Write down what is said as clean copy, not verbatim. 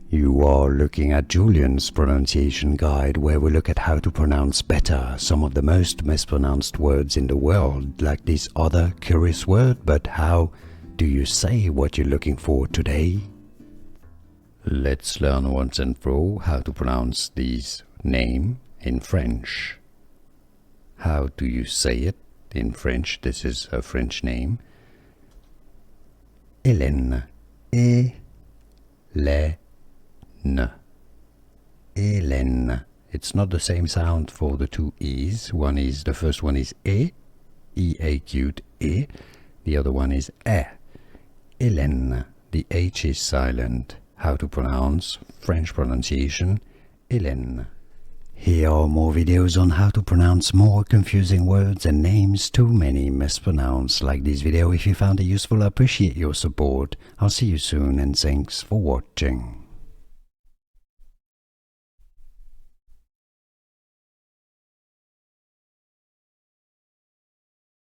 You are looking at Julian's pronunciation guide, where we look at how to pronounce better some of the most mispronounced words in the world, like this other curious word. But how do you say what you're looking for today? Let's learn once and for all how to pronounce this name in French. How do you say it in French? This is a French name. Hélène. Hélène. It's not the same sound for the two E's. The first one is E acute E. The other one is Hélène. The H is silent. How to pronounce French pronunciation, Hélène. Here are more videos on how to pronounce more confusing words and names too many mispronounced. Like this video if you found it useful. I appreciate your support. I'll see you soon and thanks for watching.